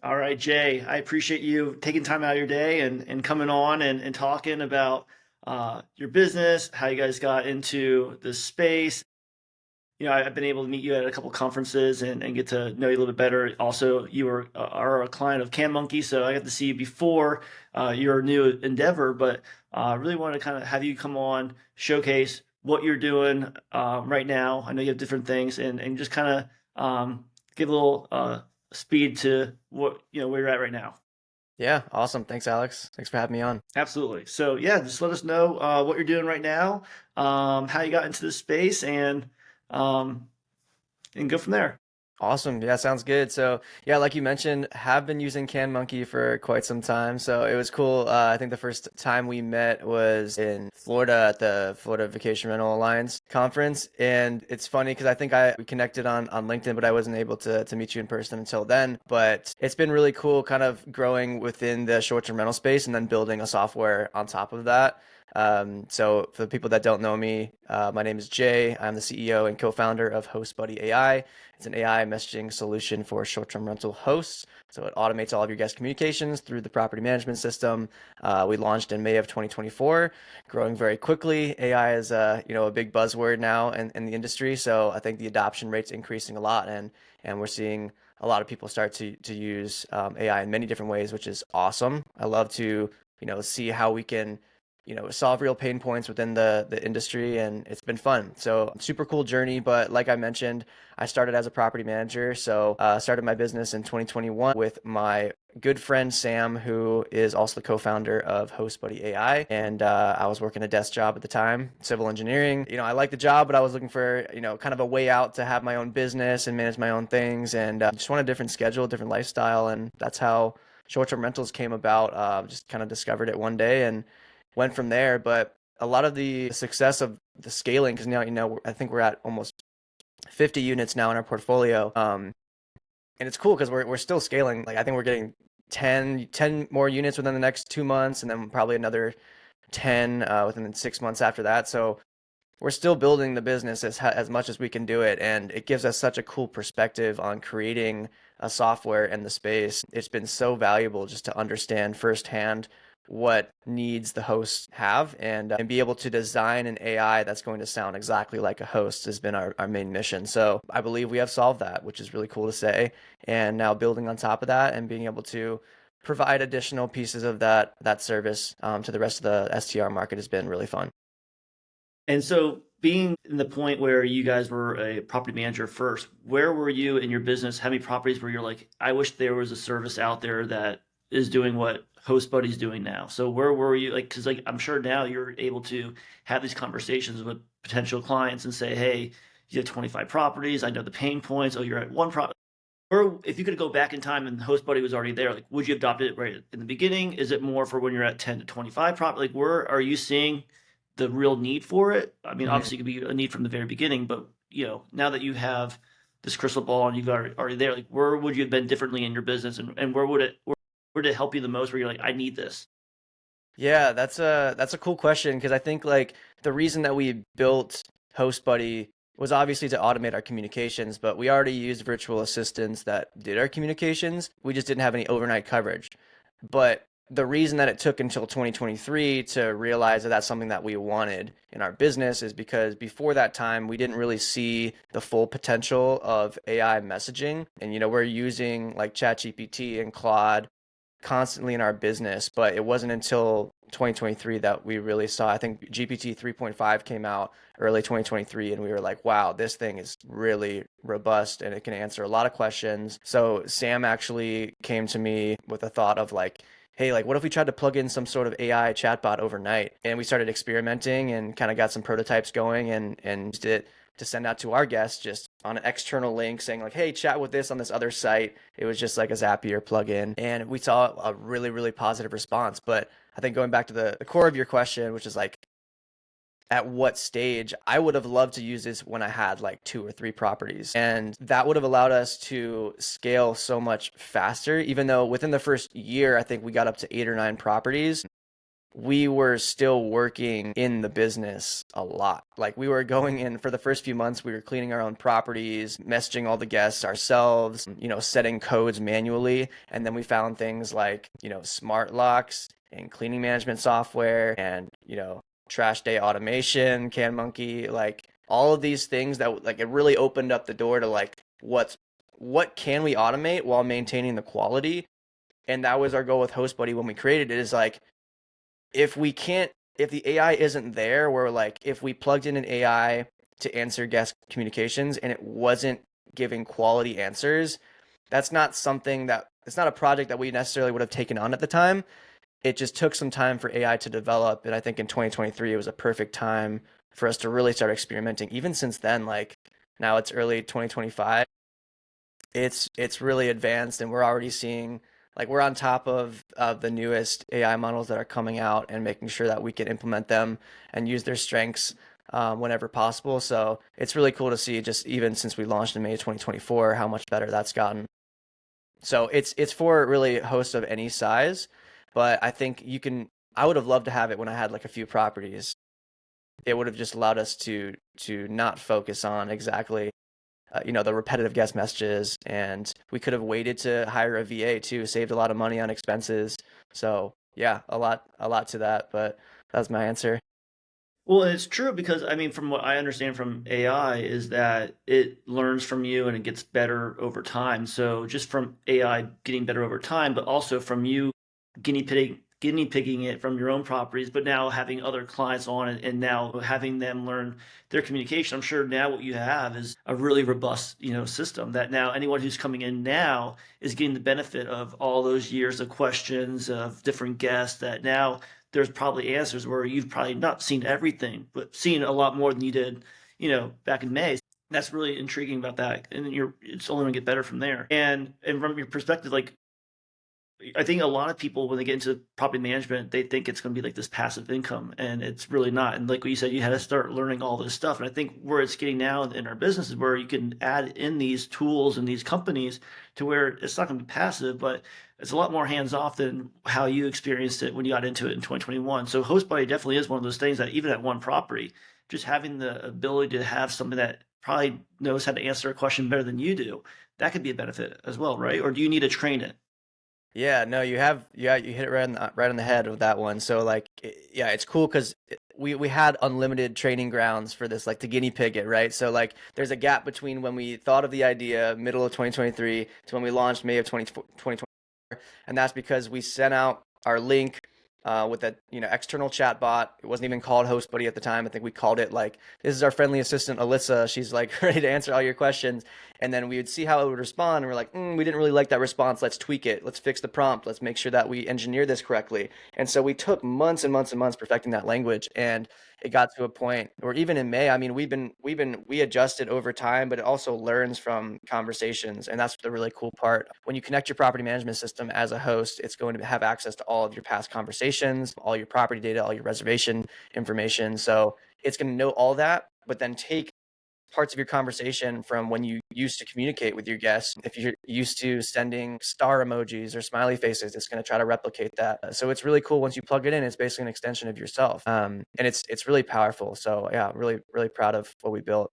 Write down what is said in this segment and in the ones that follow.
All right, Jay, I appreciate you taking time out of your day and coming on and talking about your business, how you guys got into this space. I've been able to meet you at a couple conferences and get to know you a little bit better. Also, you are a client of CanMonkey, so I got to see you before your new endeavor, but really want to kind of have you come on, showcase what you're doing right now. I know you have different things and just kind of give a little speed to where you're at right now. Yeah, awesome. Thanks, Alex. Thanks for having me on. Absolutely. So yeah, just let us know what you're doing right now, how you got into this space, um, and go from there. Awesome. Yeah, sounds good. So, yeah, like you mentioned, have been using CanMonkey for quite some time. So it was cool. I think the first time we met was in Florida at the Florida Vacation Rental Alliance conference. And it's funny because I think we connected on LinkedIn, but I wasn't able to meet you in person until then. But it's been really cool kind of growing within the short-term rental space and then building a software on top of that. So for the people that don't know me, my name is Jay. I'm the CEO and co-founder of HostBuddy AI. It's an AI messaging solution for short-term rental hosts. So it automates all of your guest communications through the property management system. We launched in May of 2024, growing very quickly. AI is a big buzzword now in the industry. So I think the adoption rate's increasing a lot, and we're seeing a lot of people start to use AI in many different ways, which is awesome. I love to see how we can solve real pain points within the industry, and it's been fun. So super cool journey. But like I mentioned, I started as a property manager. So started my business in 2021 with my good friend Sam, who is also the co-founder of HostBuddy AI. And I was working a desk job at the time, civil engineering. I liked the job, but I was looking for kind of a way out to have my own business and manage my own things, and just want a different schedule, different lifestyle, and that's how short-term rentals came about. Just kind of discovered it one day and went from there. But a lot of the success of the scaling, because now I think we're at almost 50 units now in our portfolio, and it's cool because we're still scaling. Like I think we're getting 10 more units within the next 2 months, and then probably another 10 within 6 months after that. So we're still building the business as much as we can do it, and it gives us such a cool perspective on creating a software in the space. It's been so valuable just to understand firsthand what needs the hosts have, and be able to design an AI that's going to sound exactly like a host has been our main mission. So I believe we have solved that, which is really cool to say. And now building on top of that and being able to provide additional pieces of that service to the rest of the STR market has been really fun. And so, being in the point where you guys were a property manager first, where were you in your business? How many properties where you're like, I wish there was a service out there that is doing what HostBuddy's doing now? So where were you? Like, because like I'm sure now you're able to have these conversations with potential clients and say, hey, you have 25 properties. I know the pain points. Oh, you're at one property. Or if you could go back in time and HostBuddy was already there, like, would you adopt it right in the beginning? Is it more for when you're at 10 to 25 property? Like, where are you seeing the real need for it? I mean, Mhm. obviously, it could be a need from the very beginning, but now that you have this crystal ball and you've already there, like, where would you have been differently in your business, and where did it help you the most? Where you're like, I need this. Yeah, that's a cool question because I think like the reason that we built HostBuddy was obviously to automate our communications, but we already used virtual assistants that did our communications. We just didn't have any overnight coverage. But the reason that it took until 2023 to realize that that's something that we wanted in our business is because before that time, we didn't really see the full potential of AI messaging. And we're using like ChatGPT and Claude constantly in our business, but it wasn't until 2023 that we really saw. I think GPT 3.5 came out early 2023, and we were like, wow, this thing is really robust and it can answer a lot of questions. So Sam actually came to me with a thought of like, hey, like what if we tried to plug in some sort of AI chatbot overnight? And we started experimenting and kind of got some prototypes going, and used it to send out to our guests just on an external link saying like, hey, chat with this on this other site. It was just like a Zapier plugin, and we saw a really, really positive response. But I think going back to the core of your question, which is like, at what stage, I would have loved to use this when I had like 2 or 3 properties. And that would have allowed us to scale so much faster, even though within the first year, I think we got up to 8 or 9 properties. we were still working in the business a lot. Like we were going in for the first few months, we were cleaning our own properties, messaging all the guests ourselves, setting codes manually. And then we found things like, smart locks and cleaning management software and, trash day automation, CanMonkey, like all of these things that like it really opened up the door to like what can we automate while maintaining the quality. And that was our goal with HostBuddy when we created it, is like if we can't, if the AI isn't there, where like if we plugged in an AI to answer guest communications and it wasn't giving quality answers, that's not something that it's not a project that we necessarily would have taken on at the time. It just took some time for AI to develop, and I think in 2023 it was a perfect time for us to really start experimenting. Even since then, like now it's early 2025, it's really advanced, and we're already seeing like we're on top of the newest AI models that are coming out and making sure that we can implement them and use their strengths whenever possible. So it's really cool to see, just even since we launched in May 2024, how much better that's gotten. So it's for really hosts of any size, but I think you can. I would have loved to have it when I had like a few properties. It would have just allowed us to not focus on exactly the repetitive guest messages, and we could have waited to hire a VA too, saved a lot of money on expenses. So yeah, a lot to that, but that's my answer. Well, it's true because I mean, from what I understand from AI, is that it learns from you and it gets better over time. So just from AI getting better over time, but also from you guinea pigging it from your own properties, but now having other clients on it and now having them learn their communication. I'm sure now what you have is a really robust, system that now anyone who's coming in now is getting the benefit of all those years of questions of different guests that now there's probably answers where you've probably not seen everything, but seen a lot more than you did, back in May. That's really intriguing about that, and it's only going to get better from there. And from your perspective, like I think a lot of people when they get into property management, they think it's going to be like this passive income, and it's really not. And like what you said, you had to start learning all this stuff. And I think where it's getting now in our business is where you can add in these tools and these companies to where it's not going to be passive, but it's a lot more hands off than how you experienced it when you got into it in 2021. So HostBuddy definitely is one of those things that even at one property, just having the ability to have something that probably knows how to answer a question better than you do, that could be a benefit as well, right? Or do you need to train it? Yeah, no, you hit it right on the head with that one. So like yeah, it's cool because we had unlimited training grounds for this, like to guinea pig it, right? So like there's a gap between when we thought of the idea, middle of 2023, to when we launched May of 2020, and that's because we sent out our link with a external chat bot. It wasn't even called HostBuddy at the time. I think we called it like, this is our friendly assistant Alyssa. She's like ready to answer all your questions. And then we would see how it would respond, and we're like, we didn't really like that response. Let's tweak it. Let's fix the prompt. Let's make sure that we engineer this correctly. And so we took months and months and months perfecting that language, and it got to a point where even in May, I mean, we adjusted over time, but it also learns from conversations, and that's the really cool part. When you connect your property management system as a host, it's going to have access to all of your past conversations, all your property data, all your reservation information. So it's going to know all that, but then take parts of your conversation from when you used to communicate with your guests. If you're used to sending star emojis or smiley faces, it's going to try to replicate that. So it's really cool once you plug it in. It's basically an extension of yourself, and it's really powerful. So yeah, really really proud of what we built.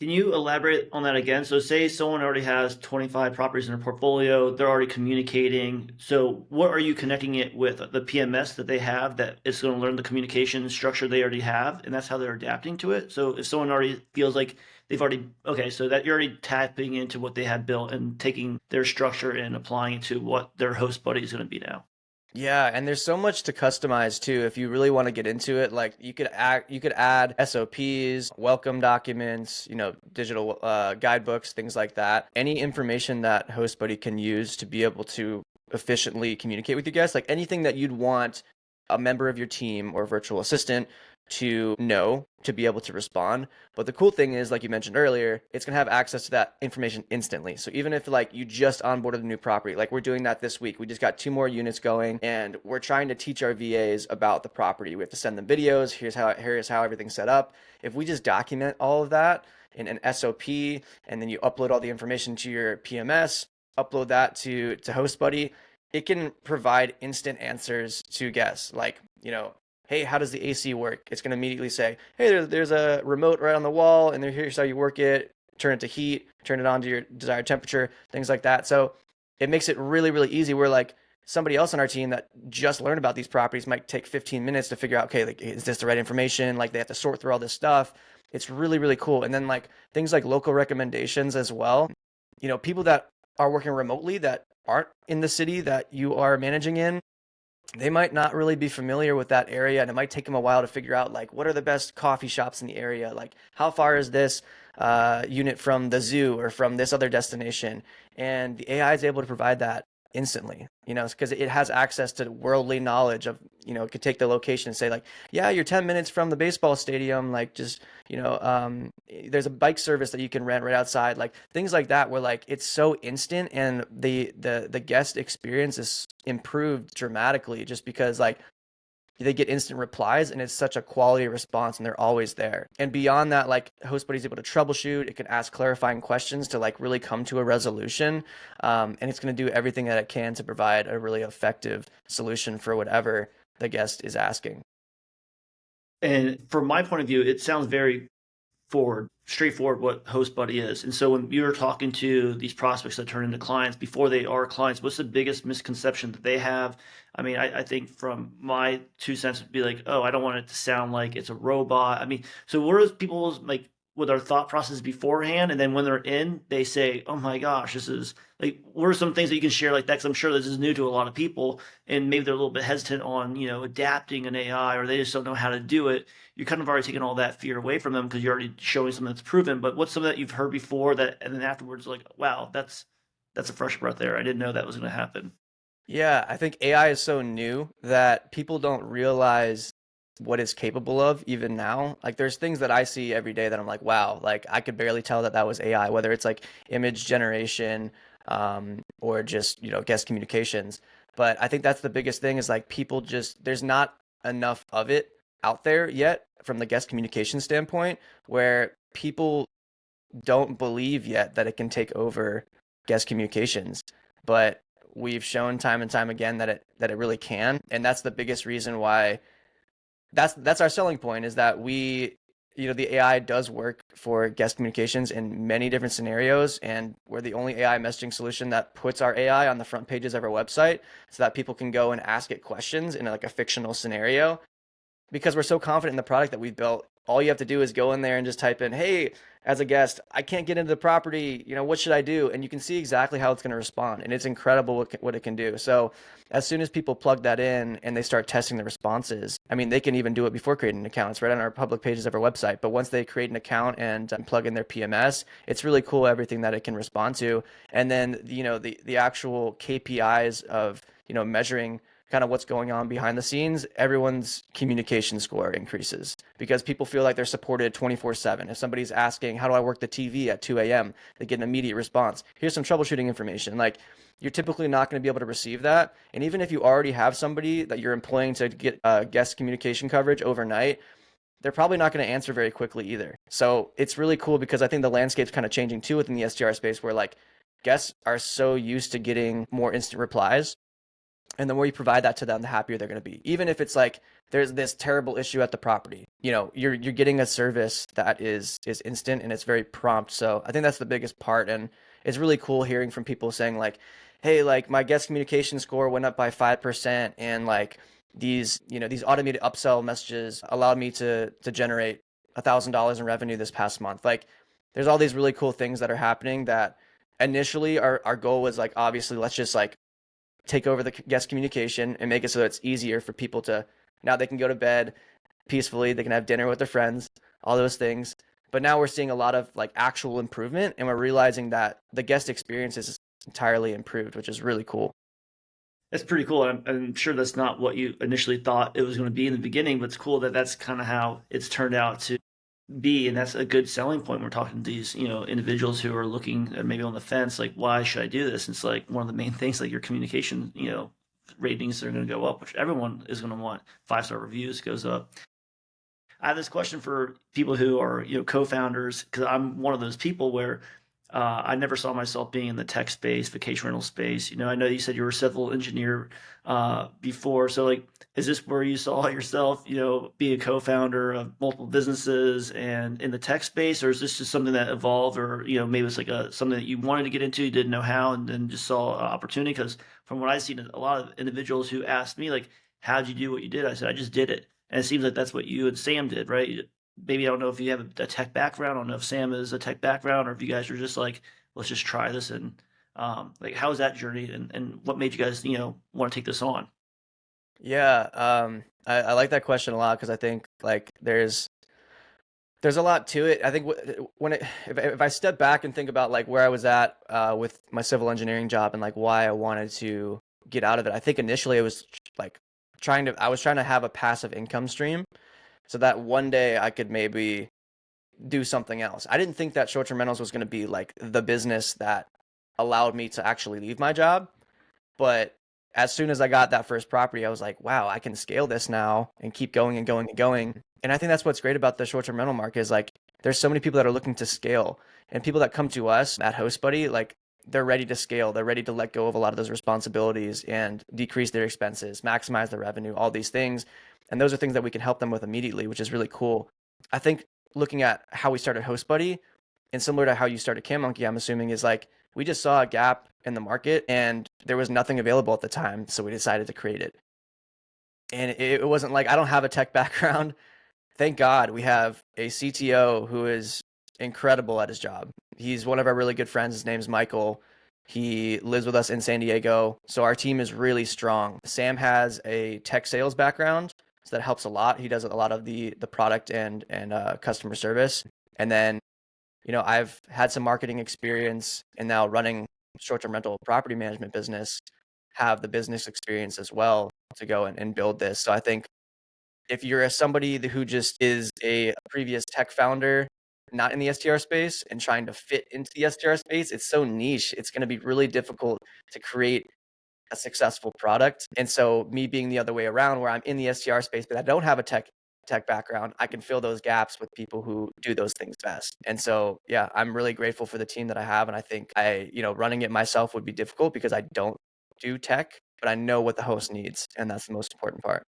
Can you elaborate on that again? So, say someone already has 25 properties in their portfolio, they're already communicating. So, what are you connecting it with? The PMS that they have that is going to learn the communication structure they already have, and that's how they're adapting to it. So, if someone already feels like they've already, okay, so that you're already tapping into what they have built and taking their structure and applying it to what their host buddy is going to be now. Yeah, and there's so much to customize too. If you really want to get into it, like you could add SOPs, welcome documents, digital guidebooks, things like that. Any information that HostBuddy can use to be able to efficiently communicate with your guests, like anything that you'd want a member of your team or virtual assistant to know to be able to respond. But the cool thing is, like you mentioned earlier, it's gonna have access to that information instantly. So even if like you just onboarded a new property, like we're doing that this week, we just got 2 more units going, and we're trying to teach our VAs about the property. We have to send them videos. Here's how everything's set up. If we just document all of that in an SOP, and then you upload all the information to your PMS, upload that to HostBuddy, it can provide instant answers to guests. Like, hey, how does the AC work? It's going to immediately say, hey, there's a remote right on the wall, and here's how you work it. Turn it to heat, turn it on to your desired temperature, things like that. So it makes it really, really easy. Where like somebody else on our team that just learned about these properties might take 15 minutes to figure out, okay, like, is this the right information? Like they have to sort through all this stuff. It's really, really cool. And then like things like local recommendations as well. People that are working remotely that aren't in the city that you are managing in, they might not really be familiar with that area, and it might take them a while to figure out like what are the best coffee shops in the area, like how far is this unit from the zoo or from this other destination, and the AI is able to provide that instantly, because it has access to worldly knowledge of, it could take the location and say like, yeah, you're 10 minutes from the baseball stadium, like just, there's a bike service that you can rent right outside, like things like that, where like it's so instant, and the guest experience is improved dramatically just because like they get instant replies, and it's such a quality response, and they're always there. And beyond that, like HostBuddy is able to troubleshoot. It can ask clarifying questions to like really come to a resolution, and it's going to do everything that it can to provide a really effective solution for whatever the guest is asking. And from my point of view, it sounds very straightforward what HostBuddy is. And so when you're talking to these prospects that turn into clients before they are clients, what's the biggest misconception that they have? I mean, I think from my 2 cents would be like, oh, I don't want it to sound like it's a robot. I mean, so what are people's like with our thought process beforehand, and then when they're in, they say, oh my gosh, this is like, what are some things that you can share like that? Because I'm sure this is new to a lot of people, and maybe they're a little bit hesitant on adapting an AI, or they just don't know how to do it. You're kind of already taking all that fear away from them because you're already showing something that's proven. But what's something that you've heard before that, and then afterwards, like, wow, that's a fresh breath there. I didn't know that was going to happen. Yeah, I think AI is so new that people don't realize what it's capable of even now. Like there's things that I see every day that I'm like, wow, like I could barely tell that that was AI, whether it's like image generation, or just, guest communications. But I think that's the biggest thing is like people just, there's not enough of it out there yet from the guest communication standpoint, where people don't believe yet that it can take over guest communications. But we've shown time and time again that it really can, and that's the biggest reason why that's our selling point is that the AI does work for guest communications in many different scenarios, and we're the only AI messaging solution that puts our AI on the front pages of our website so that people can go and ask it questions in like a fictional scenario, because we're so confident in the product that we've built. All you have to do is go in there and just type in, hey, as a guest, I can't get into the property, what should I do? And you can see exactly how it's going to respond. And it's incredible what it can do. So as soon as people plug that in and they start testing the responses, I mean, they can even do it before creating an account. It's right on our public pages of our website. But once they create an account and plug in their PMS, it's really cool everything that it can respond to. And then, the actual KPIs of, measuring kind of what's going on behind the scenes, everyone's communication score increases because people feel like they're supported 24/7. If somebody's asking, how do I work the TV at 2 a.m., they get an immediate response. Here's some troubleshooting information. Like, you're typically not going to be able to receive that. And even if you already have somebody that you're employing to get guest communication coverage overnight, they're probably not going to answer very quickly either. So it's really cool because I think the landscape's kind of changing too within the SDR space, where like guests are so used to getting more instant replies, and the more you provide that to them, the happier they're going to be. Even if it's like there's this terrible issue at the property, you're getting a service that is instant and it's very prompt. So I think that's the biggest part, and it's really cool hearing from people saying like, hey, like my guest communication score went up by 5%, and like these automated upsell messages allowed me to generate $1,000 in revenue this past month. Like there's all these really cool things that are happening that initially our goal was like, obviously let's just like take over the guest communication and make it so that it's easier for people to, now they can go to bed peacefully, they can have dinner with their friends, all those things. But now we're seeing a lot of like actual improvement, and we're realizing that the guest experience is entirely improved, which is really cool. That's pretty cool. I'm sure that's not what you initially thought it was going to be in the beginning, but it's cool that that's kind of how it's turned out to be, and that's a good selling point. We're talking to these, individuals who are looking maybe on the fence, like, why should I do this? And it's like one of the main things, like your communication, ratings are going to go up, which everyone is going to want. 5-star reviews goes up. I have this question for people who are, co-founders, because I'm one of those people where I never saw myself being in the tech space, vacation rental space. I know you said you were a civil engineer before. So, like, is this where you saw yourself, being a co-founder of multiple businesses and in the tech space, or is this just something that evolved, or maybe it's like something that you wanted to get into, you didn't know how, and then just saw an opportunity? Because from what I've seen, a lot of individuals who asked me, like, how'd you do what you did? I said, I just did it. And it seems like that's what you and Sam did, right? Maybe I don't know if you have a tech background. I don't know if Sam is a tech background, or if you guys are just like, let's just try this. And like, how was that journey, and what made you guys, want to take this on? Yeah, I like that question a lot because I think like there's a lot to it. I think when if I step back and think about like where I was at with my civil engineering job and like why I wanted to get out of it, I think initially it was like I was trying to have a passive income stream so that one day I could maybe do something else. I didn't think that short-term rentals was going to be like the business that allowed me to actually leave my job. But as soon as I got that first property, I was like, wow, I can scale this now and keep going and going and going. And I think that's what's great about the short-term rental market is like there's so many people that are looking to scale and people that come to us at HostBuddy, like they're ready to scale. They're ready to let go of a lot of those responsibilities and decrease their expenses, maximize their revenue, all these things. And those are things that we can help them with immediately, which is really cool. I think looking at how we started HostBuddy and similar to how you started CamMonkey, I'm assuming is like we just saw a gap in the market and there was nothing available at the time, so we decided to create it. And it wasn't like I don't have a tech background. Thank God we have a CTO who is incredible at his job. He's one of our really good friends. His name's Michael. He lives with us in San Diego. So our team is really strong. Sam has a tech sales background, so that helps a lot. He does a lot of the product and customer service. And then I've had some marketing experience and now running short-term rental property management business, have the business experience as well to go and build this. So I think if you're somebody who just is a previous tech founder, not in the STR space and trying to fit into the STR space, it's so niche. It's going to be really difficult to create a successful product. And so me being the other way around where I'm in the STR space, but I don't have a tech background, I can fill those gaps with people who do those things best. And so, yeah, I'm really grateful for the team that I have. And I think running it myself would be difficult because I don't do tech, but I know what the host needs. And that's the most important part.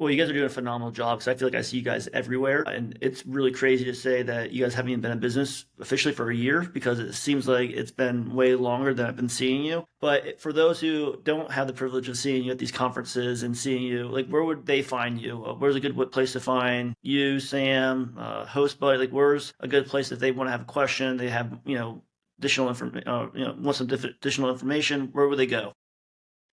Well, you guys are doing a phenomenal job, because I feel like I see you guys everywhere. And it's really crazy to say that you guys haven't even been in business officially for a year, because it seems like it's been way longer than I've been seeing you. But for those who don't have the privilege of seeing you at these conferences and seeing you, like, where would they find you? Where's a good place to find you, Sam, HostBuddy? Like, where's a good place if they want to have a question, they have, additional information, want some additional information, where would they go?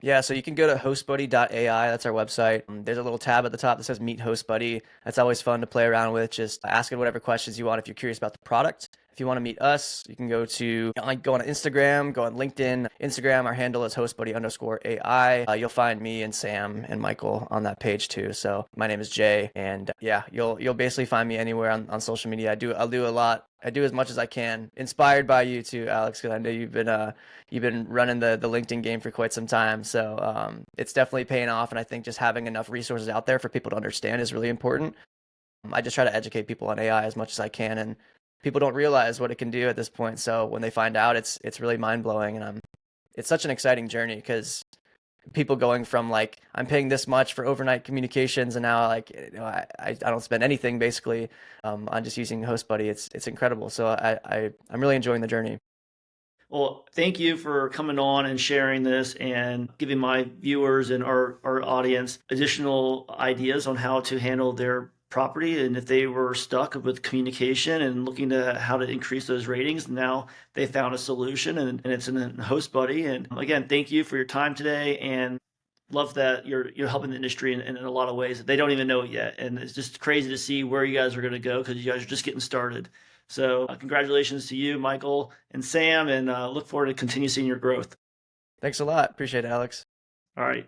Yeah, so you can go to hostbuddy.ai. That's our website. There's a little tab at the top that says Meet HostBuddy. That's always fun to play around with. Just ask it whatever questions you want if you're curious about the product. If you want to meet us, you can go on Instagram, go on LinkedIn. Instagram, our handle is hostbuddy_AI. You'll find me and Sam and Michael on that page too. So my name is Jay, and yeah, you'll basically find me anywhere on social media. I'll do a lot. I do as much as I can. Inspired by you too, Alex, because I know you've been running the LinkedIn game for quite some time. So it's definitely paying off, and I think just having enough resources out there for people to understand is really important. I just try to educate people on AI as much as I can, and people don't realize what it can do at this point. So when they find out, it's really mind blowing, and it's such an exciting journey because people going from like I'm paying this much for overnight communications, and now like I don't spend anything basically on just using HostBuddy. It's incredible. So I'm really enjoying the journey. Well, thank you for coming on and sharing this and giving my viewers and our audience additional ideas on how to handle their property. And if they were stuck with communication and looking to how to increase those ratings, now they found a solution, and it's in HostBuddy. And again, thank you for your time today, and love that you're helping the industry in a lot of ways that they don't even know it yet. And it's just crazy to see where you guys are going to go, because you guys are just getting started. So congratulations to you, Michael and Sam, and look forward to continue seeing your growth. Thanks a lot. Appreciate it, Alex. All right.